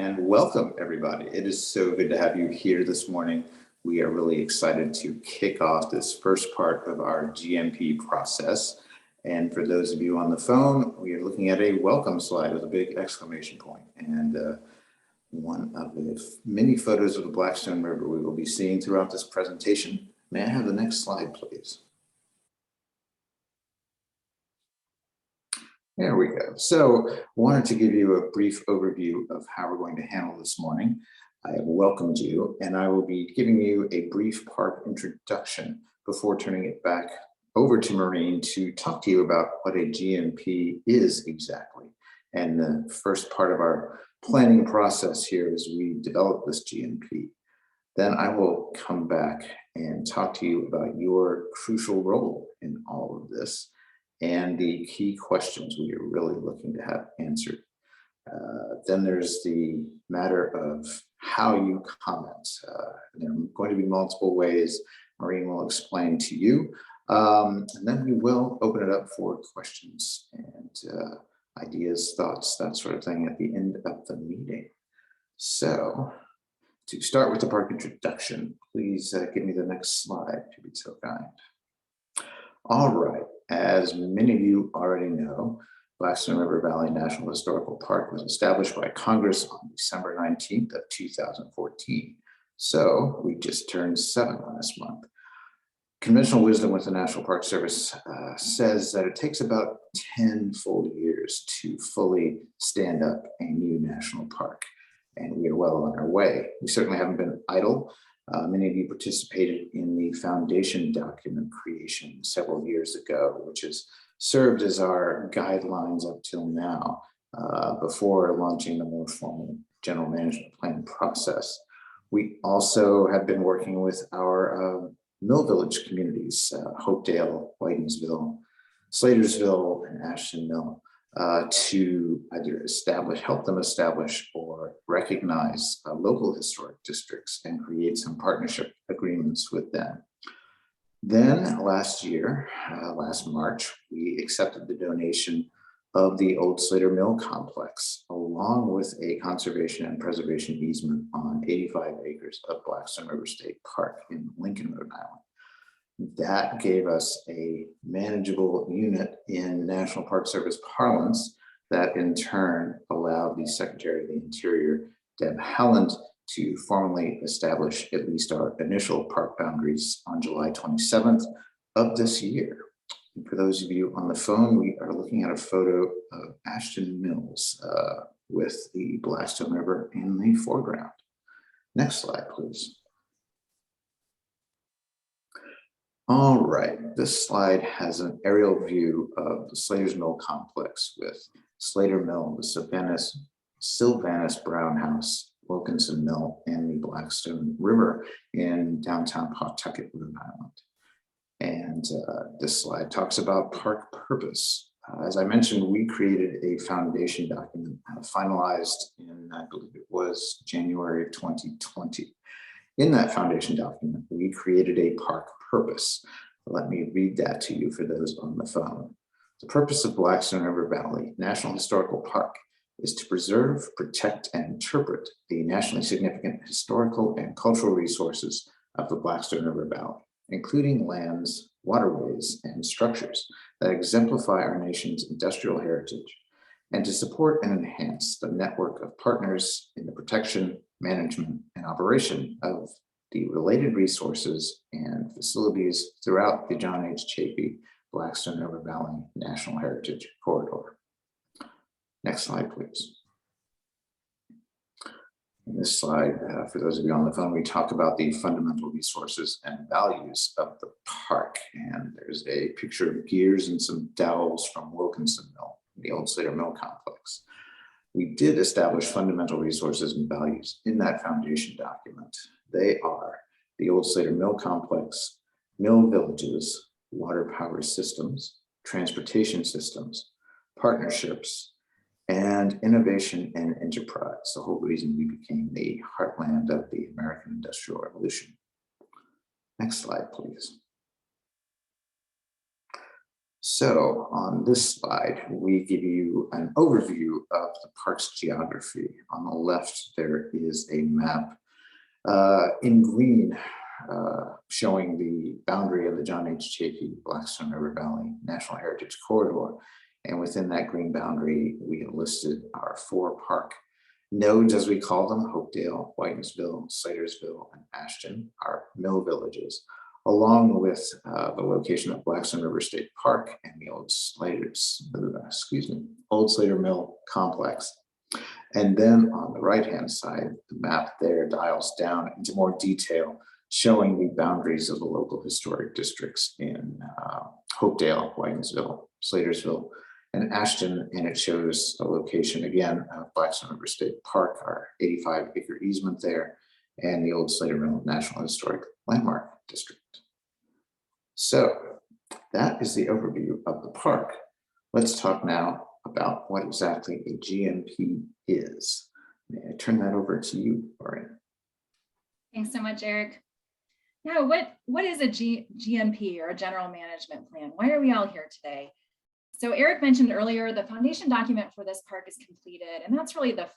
and welcome everybody. It is so good to have you here this morning. We are really excited to kick off this first part of our GMP process. And for those of you on the phone, we are looking at a welcome slide with a big exclamation point. And one of the many photos of the Blackstone River we will be seeing throughout this presentation. May I have the next slide, please? There we go. So I wanted to give you a brief overview of how we're going to handle this morning. I have welcomed you, and I will be giving you a brief park introduction before turning it back over to Maureen to talk to you about what a GMP is exactly. And the first part of our planning process here is we develop this GMP. Then I will come back and talk to you about your crucial role in all of this and the key questions we are really looking to have answered. Then there's the matter of how you comment. There are going to be multiple ways Maureen will explain to you. And then we will open it up for questions and ideas, thoughts, that sort of thing at the end of the meeting. So to start with the park introduction, please give me the next slide, if you'd be so kind. All right, as many of you already know, Blackstone River Valley National Historical Park was established by Congress on December 19th of 2014. So we just turned 7 last month. Conventional wisdom with the National Park Service says that it takes about 10 full years to fully stand up a new national park, and we are well on our way. We certainly haven't been idle. Many of you participated in the foundation document creation several years ago, which has served as our guidelines up till now, before launching the more formal general management plan process. We also have been working with our Mill Village communities, Hopedale, Whitingsville, Slatersville, and Ashton Mill, to either help them establish or recognize local historic districts and create some partnership agreements with them. Then last March, we accepted the donation of the old Slater Mill complex, along with a conservation and preservation easement on 85 acres of Blackstone River State Park in Lincoln, Rhode Island. That gave us a manageable unit in National Park Service parlance that in turn allowed the Secretary of the Interior, Deb Haaland, to formally establish at least our initial park boundaries on July 27th of this year. And for those of you on the phone, we are looking at a photo of Ashton Mills with the Blackstone River in the foreground. Next slide, please. All right, this slide has an aerial view of the Slater's Mill complex with Slater Mill, the Sylvanus Brown House, Wilkinson Mill, and the Blackstone River in downtown Pawtucket, Rhode Island. And this slide talks about park purpose. As I mentioned, we created a foundation document finalized in, I believe it was January of 2020. In that foundation document, we created a park purpose. Let me read that to you for those on the phone. The purpose of Blackstone River Valley National Historical Park is to preserve, protect, and interpret the nationally significant historical and cultural resources of the Blackstone River Valley, including lands, waterways, and structures that exemplify our nation's industrial heritage, and to support and enhance the network of partners in the protection, management, and operation of the related resources and facilities throughout the John H. Chafee Blackstone River Valley National Heritage Corridor. Next slide, please. In this slide, for those of you on the phone, we talk about the fundamental resources and values of the park. And there's a picture of gears and some dowels from Wilkinson Mill, the old Slater Mill complex. We did establish fundamental resources and values in that foundation document. They are the old Slater Mill complex, mill villages, water power systems, transportation systems, partnerships, and innovation and enterprise, the whole reason we became the heartland of the American Industrial Revolution. Next slide, please. So on this slide, we give you an overview of the park's geography. On the left, there is a map in green showing the boundary of the John H. Chafee Blackstone River Valley National Heritage Corridor. And within that green boundary, we have listed our 4 park nodes, as we call them: Hopedale, Whitensville, Slatersville, and Ashton, our mill villages, along with the location of Blackstone River State Park and the old Old Slater Mill Complex. And then on the right-hand side, the map there dials down into more detail, showing the boundaries of the local historic districts in Hopedale, Whitensville, Slatersville, and Ashton, and it shows a location again of Blackstone River State Park, our 85-acre easement there, and the Old Slater Mill National Historic Landmark District. So that is the overview of the park. Let's talk now about what exactly a GMP is. May I turn that over to you, Lauren? Thanks so much, Eric. Now, what is a GMP, or a general management plan? Why are we all here today? So Eric mentioned earlier, the foundation document for this park is completed, and that's really the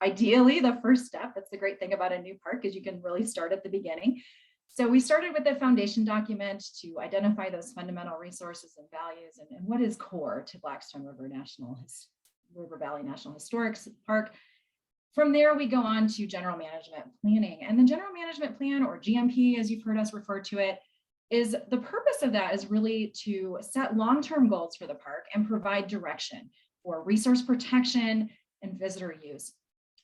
ideally the first step. That's the great thing about a new park, is you can really start at the beginning. So we started with the foundation document to identify those fundamental resources and values, and what is core to Blackstone River Valley National Historic Park. From there, we go on to general management planning, and the general management plan, or GMP, as you've heard us refer to it, is the purpose of that is really to set long-term goals for the park and provide direction for resource protection and visitor use.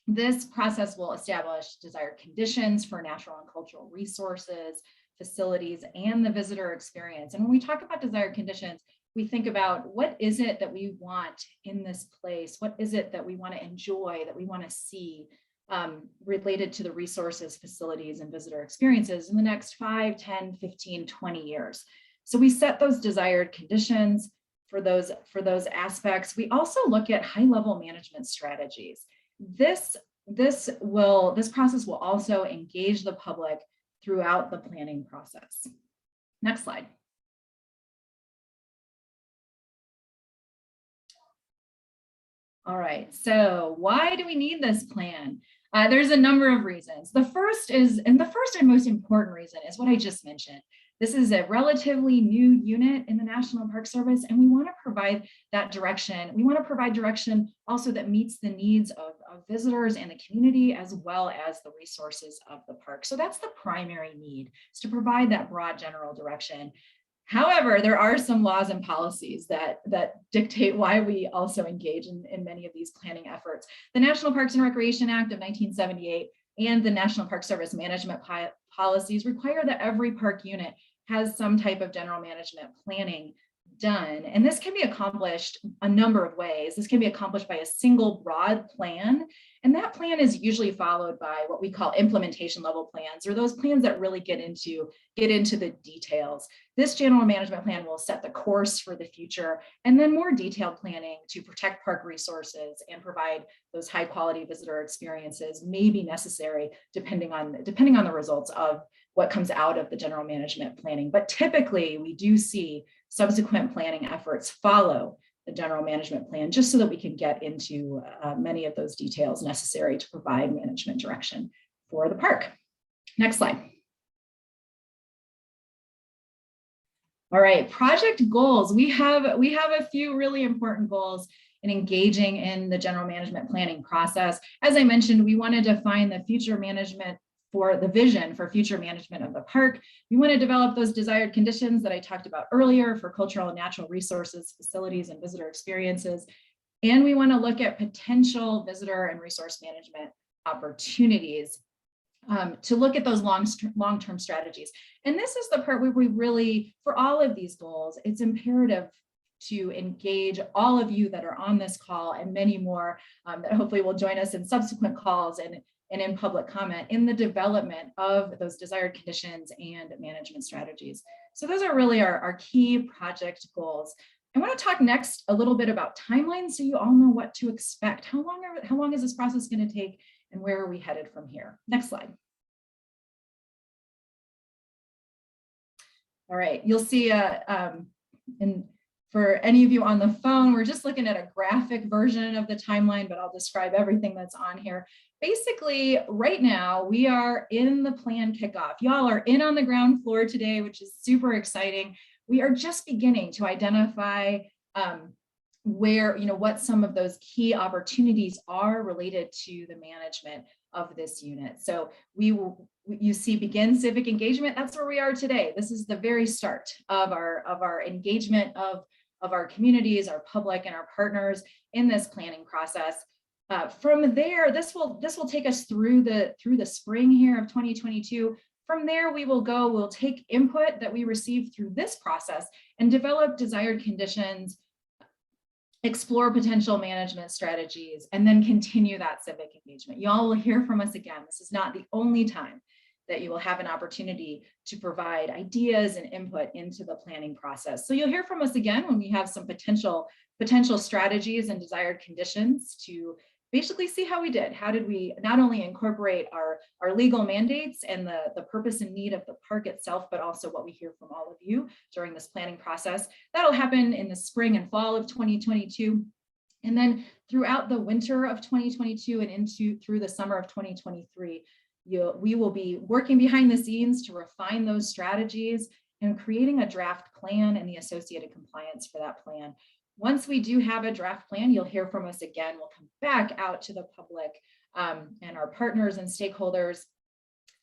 This process will establish desired conditions for natural and cultural resources, facilities, and the visitor experience. And when we talk about desired conditions, we think about, what is it that we want in this place? What is it that we want to enjoy, that we want to see related to the resources, facilities, and visitor experiences in the next 5, 10, 15, 20 years. So we set those desired conditions for those aspects. We also look at high-level management strategies. This process will also engage the public throughout the planning process. Next slide. All right, so why do we need this plan? There's a number of reasons. The first and most important reason is what I just mentioned. This is a relatively new unit in the National Park Service, and we want to provide that direction. We want to provide direction also that meets the needs of visitors and the community, as well as the resources of the park. So that's the primary need, is to provide that broad general direction. However, there are some laws and policies that dictate why we also engage in many of these planning efforts. The National Parks and Recreation Act of 1978 and the National Park Service management policies require that every park unit has some type of general management planning done. And this can be accomplished a number of ways. This can be accomplished by a single broad plan. And that plan is usually followed by what we call implementation level plans, or those plans that really get into the details. This general management plan will set the course for the future, and then more detailed planning to protect park resources and provide those high quality visitor experiences may be necessary depending on the results of what comes out of the general management planning. But typically we do see subsequent planning efforts follow the general management plan, just so that we can get into many of those details necessary to provide management direction for the park. Next slide. All right, project goals. We have a few really important goals in engaging in the general management planning process. As I mentioned, we want to define the future management for the vision for future management of the park. We want to develop those desired conditions that I talked about earlier for cultural and natural resources, facilities, and visitor experiences. And we want to look at potential visitor and resource management opportunities to look at those long-term strategies. And this is the part where we really, for all of these goals, it's imperative to engage all of you that are on this call and many more that hopefully will join us in subsequent calls and in public comment in the development of those desired conditions and management strategies. So those are really our key project goals. I want to talk next a little bit about timelines, so you all know what to expect. How long is this process going to take, and where are we headed from here? Next slide. All right, you'll see And for any of you on the phone, we're just looking at a graphic version of the timeline, but I'll describe everything that's on here. Basically, right now, we are in the plan kickoff. Y'all are in on the ground floor today, which is super exciting. We are just beginning to identify where, what some of those key opportunities are related to the management of this unit. So you see begin civic engagement. That's where we are today. This is the very start of our engagement of our communities, our public, and our partners in this planning process. From there, this will take us through the spring here of 2022. From there, we'll take input that we receive through this process and develop desired conditions, explore potential management strategies, and then continue that civic engagement. Y'all will hear from us again. This is not the only time that you will have an opportunity to provide ideas and input into the planning process. So you'll hear from us again when we have some potential strategies and desired conditions to basically see how we did. How did we not only incorporate our legal mandates and the purpose and need of the park itself, but also what we hear from all of you during this planning process. That'll happen in the spring and fall of 2022. And then throughout the winter of 2022 and through the summer of 2023, we will be working behind the scenes to refine those strategies and creating a draft plan and the associated compliance for that plan. Once we do have a draft plan, you'll hear from us again. We'll come back out to the public and our partners and stakeholders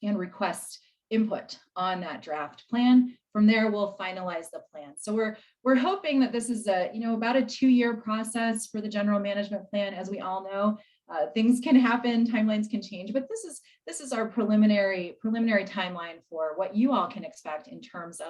and request input on that draft plan. From there, we'll finalize the plan. So we're hoping that this is about a 2-year process for the general management plan. As we all know, things can happen, timelines can change, but this is our preliminary timeline for what you all can expect in terms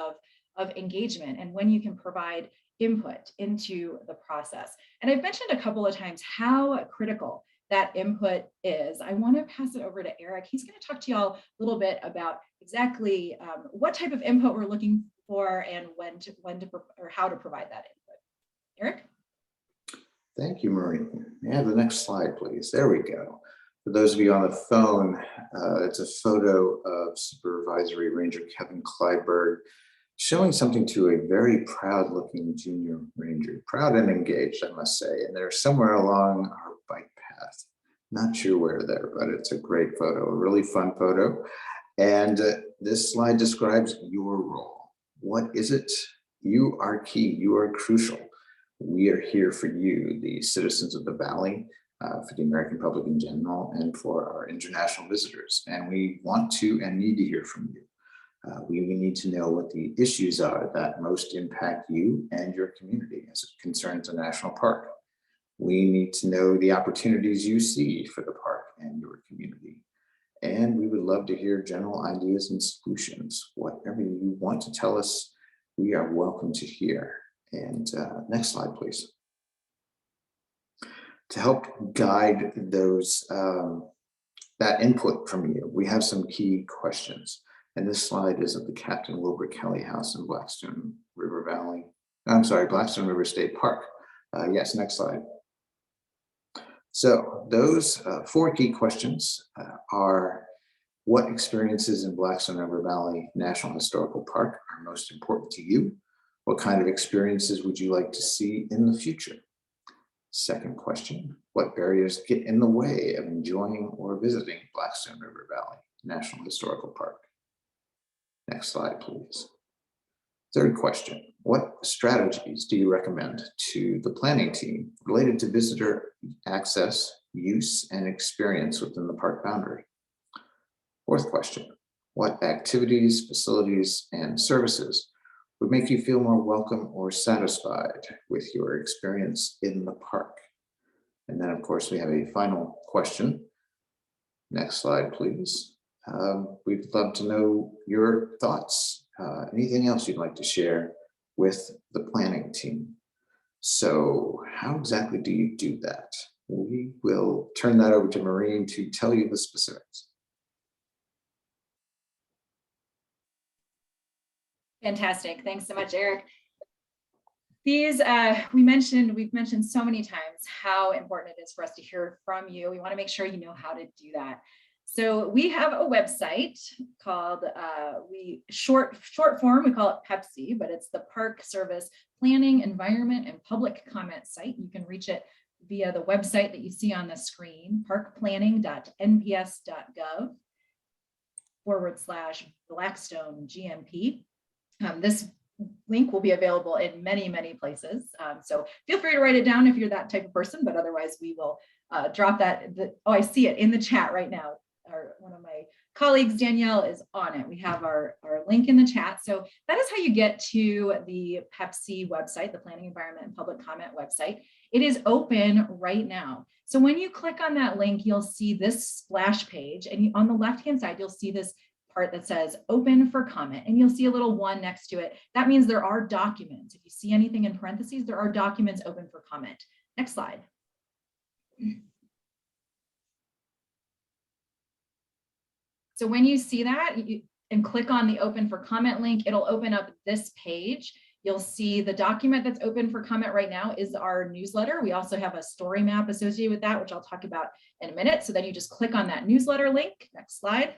of engagement and when you can provide input into the process. And I've mentioned a couple of times how critical that input is. I want to pass it over to Eric. He's going to talk to y'all a little bit about exactly what type of input we're looking for and how to provide that input. Eric? Thank you, Marie. May I have the next slide, please? There we go. For those of you on the phone, it's a photo of Supervisory Ranger Kevin Clyburn showing something to a very proud looking junior ranger, proud and engaged, I must say. And they're somewhere along our bike path. Not sure where there, but it's a great photo, a really fun photo. And this slide describes your role. What is it? You are key, you are crucial. We are here for you, the citizens of the Valley, for the American public in general, and for our international visitors. And we want to and need to hear from you. We need to know what the issues are that most impact you and your community as it concerns a national park. We need to know the opportunities you see for the park and your community. And we would love to hear general ideas and solutions. Whatever you want to tell us, we are welcome to hear. And next slide, please. To help guide those that input from you, we have some key questions. And this slide is of the Captain Wilbur Kelly House in Blackstone River Valley. I'm sorry, Blackstone River State Park. Yes, next slide. So those 4 key questions are: what experiences in Blackstone River Valley National Historical Park are most important to you? What kind of experiences would you like to see in the future? Second question: what barriers get in the way of enjoying or visiting Blackstone River Valley National Historical Park? Next slide, please. Third question: what strategies do you recommend to the planning team related to visitor access, use, and experience within the park boundary? Fourth question: what activities, facilities, and services would make you feel more welcome or satisfied with your experience in the park? And then, of course, we have a final question. Next slide, please. We'd love to know your thoughts. Anything else you'd like to share with the planning team? So how exactly do you do that? We will turn that over to Maureen to tell you the specifics. Fantastic. Thanks so much, Eric. These, we've mentioned so many times how important it is for us to hear from you. We want to make sure you know how to do that. So we have a website called, short form, we call it PEPC, but it's the Park Service Planning, Environment, and Public Comment site. You can reach it via the website that you see on the screen, parkplanning.nps.gov/Blackstone GMP. This link will be available in many, many places. So feel free to write it down if you're that type of person, but otherwise we will drop that. Oh, I see it in the chat right now. One of my colleagues, Danielle, is on it. We have our link in the chat. So that is how you get to the PEPC website, the Planning, Environment, and Public Comment website. It is open right now. So when you click on that link, you'll see this splash page, and on the left-hand side, you'll see this part that says open for comment, and you'll see a little 1 next to it. That means there are documents. If you see anything in parentheses, there are documents open for comment. Next slide. So when you see that and click on the open for comment link, it'll open up this page. You'll see the document that's open for comment right now is our newsletter. We also have a story map associated with that, which I'll talk about in a minute. So then you just click on that newsletter link. Next slide.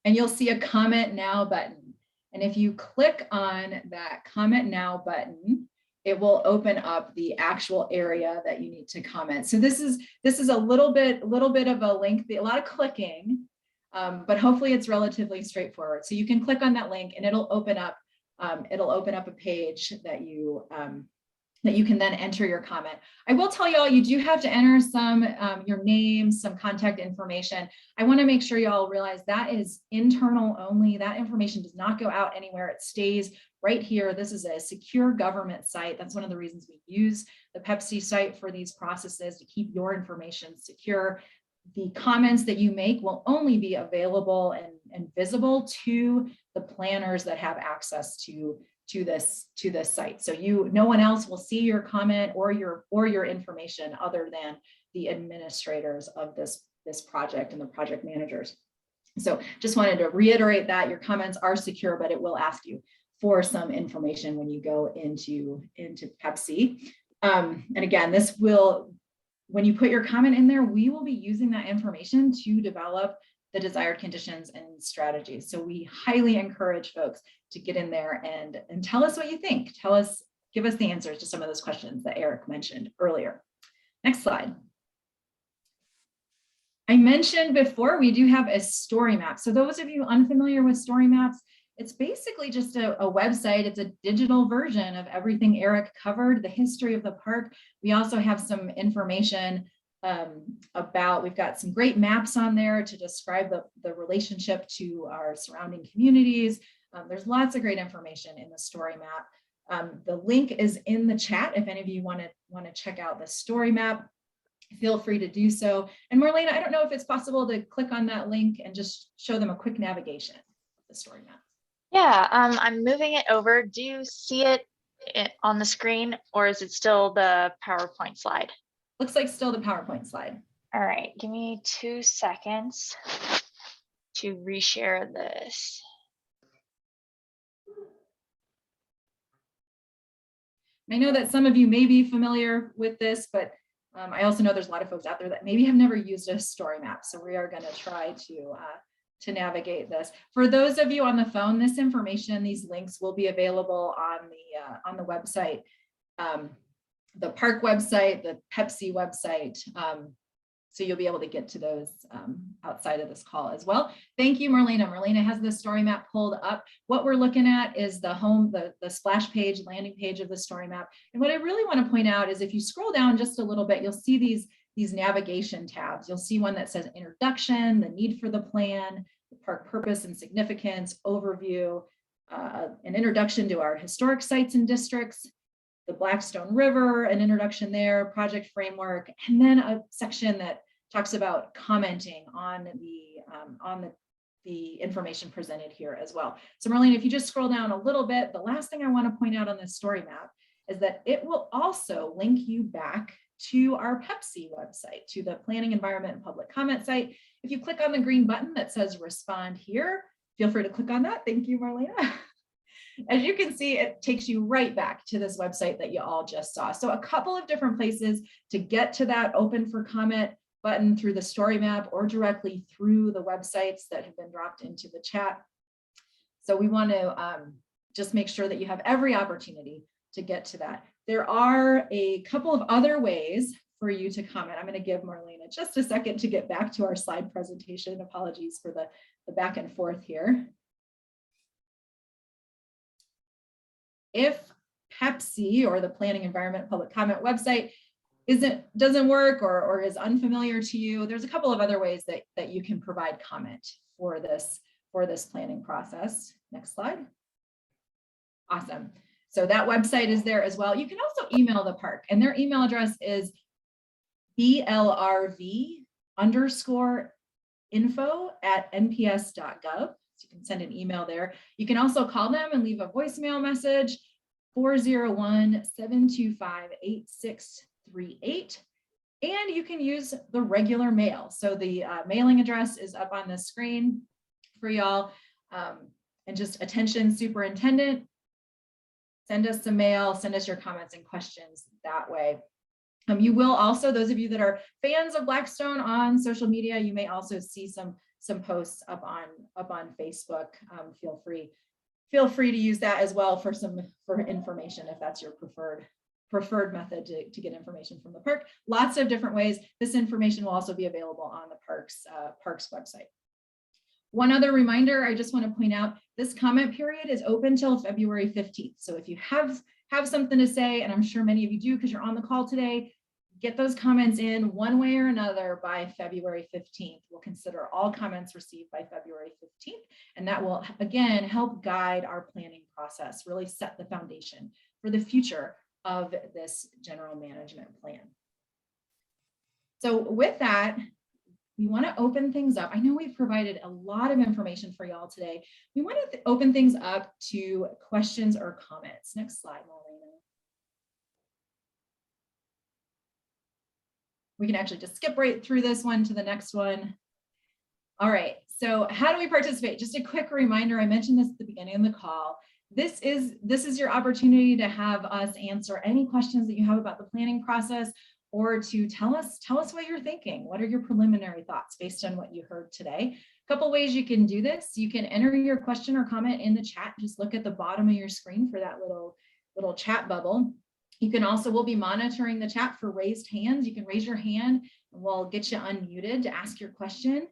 And you'll see a comment now button. And if you click on that comment now button, it will open up the actual area that you need to comment. So this is a little bit of a lengthy, a lot of clicking, but hopefully it's relatively straightforward. So you can click on that link and it'll open up a page that you can then enter your comment. I will tell y'all, you do have to enter some your name, some contact information. I want to make sure y'all realize that is internal only. That information does not go out anywhere. It stays right here. This is a secure government site. That's one of the reasons we use the PEPC site for these processes, to keep your information secure. The comments that you make will only be available and visible to the planners that have access to this site. So no one else will see your comment or your information other than the administrators of this project and the project managers. So just wanted to reiterate that your comments are secure, but it will ask you for some information when you go into PEPC. And again, when you put your comment in there, we will be using that information to develop the desired conditions and strategies. So we highly encourage folks to get in there and tell us what you think. Give us the answers to some of those questions that Eric mentioned earlier. Next slide. I mentioned before, we do have a story map. So those of you unfamiliar with story maps, it's basically just a website. It's a digital version of everything Eric covered, the history of the park. We also have some information we've got some great maps on there to describe the relationship to our surrounding communities. There's lots of great information in the story map. The link is in the chat. If any of you want to check out the story map, feel free to do so. And Marlena, I don't know if it's possible to click on that link and just show them a quick navigation of the story map. Yeah, I'm moving it over. Do you see it on the screen, or is it still the PowerPoint slide? Looks like still the PowerPoint slide. All right, give me 2 seconds to reshare this. I know that some of you may be familiar with this, but I also know there's a lot of folks out there that maybe have never used a story map. So we are going to try to navigate this. For those of you on the phone, this information, these links will be available on the website, the park website, the PEPC website. So you'll be able to get to those outside of this call as well. Thank you, Marlena. Marlena has the story map pulled up. What we're looking at is the splash page, landing page of the story map. And what I really want to point out is if you scroll down just a little bit, you'll see these navigation tabs. You'll see one that says introduction, the need for the plan, the park purpose and significance, overview, an introduction to our historic sites and districts, the Blackstone River, an introduction there, project framework, and then a section that talks about commenting on the information presented here as well. So Marlene, if you just scroll down a little bit, the last thing I want to point out on this story map is that it will also link you back to our PEPC website, to the Planning, Environment, and Public Comment site. If you click on the green button that says respond here, feel free to click on that. Thank you, Marlena. As you can see, it takes you right back to this website that you all just saw. So a couple of different places to get to that open for comment button through the story map or directly through the websites that have been dropped into the chat. So we want to just make sure that you have every opportunity to get to that. There are a couple of other ways for you to comment. I'm going to give Marlena just a second to get back to our slide presentation. Apologies for the back and forth here. If Pepsi, or the Planning Environment Public Comment website, doesn't work or is unfamiliar to you, there's a couple of other ways that you can provide comment for this planning process. Next slide. Awesome. So that website is there as well. You can also email the park, and their email address is blrv_info@nps.gov. So you can send an email there. You can also call them and leave a voicemail message, 401-725-8638. And you can use the regular mail. So the mailing address is up on the screen for y'all. And just attention superintendent, send us some mail, send us your comments and questions that way. You will also, those of you that are fans of Blackstone on social media, you may also see some posts up on Facebook. Feel free to use that as well for information if that's your preferred method to get information from the park. Lots of different ways. This information will also be available on the parks website. One other reminder, I just want to point out, this comment period is open till February 15th. So if you have something to say, and I'm sure many of you do because you're on the call today, get those comments in one way or another by February 15th. We'll consider all comments received by February 15th, and that will, again, help guide our planning process, really set the foundation for the future of this general management plan. So with that, we want to open things up. I know we've provided a lot of information for y'all today. We want to open things up to questions or comments. Next slide, Marlena. We can actually just skip right through this one to the next one. All right, so how do we participate? Just a quick reminder, I mentioned this at the beginning of the call. This is your opportunity to have us answer any questions that you have about the planning process, or to tell us what you're thinking. What are your preliminary thoughts based on what you heard today? A couple ways you can do this. You can enter your question or comment in the chat. Just look at the bottom of your screen for that little chat bubble. You can also, we'll be monitoring the chat for raised hands. You can raise your hand and we'll get you unmuted to ask your question.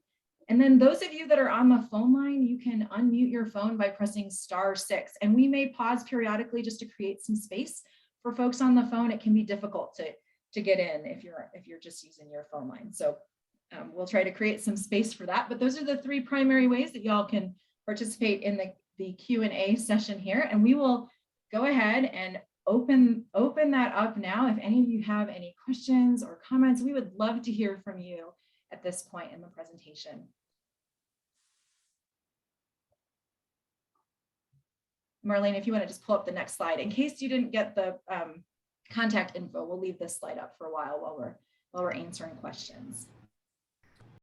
And then those of you that are on the phone line, you can unmute your phone by pressing *6. And we may pause periodically just to create some space for folks on the phone. It can be difficult to get in if you're just using your phone line. So we'll try to create some space for that. But those are the three primary ways that y'all can participate in the Q&A session here. And we will go ahead and open that up now. If any of you have any questions or comments, we would love to hear from you at this point in the presentation. Marlene, if you want to just pull up the next slide, in case you didn't get the contact info, we'll leave this slide up for a while we're answering questions.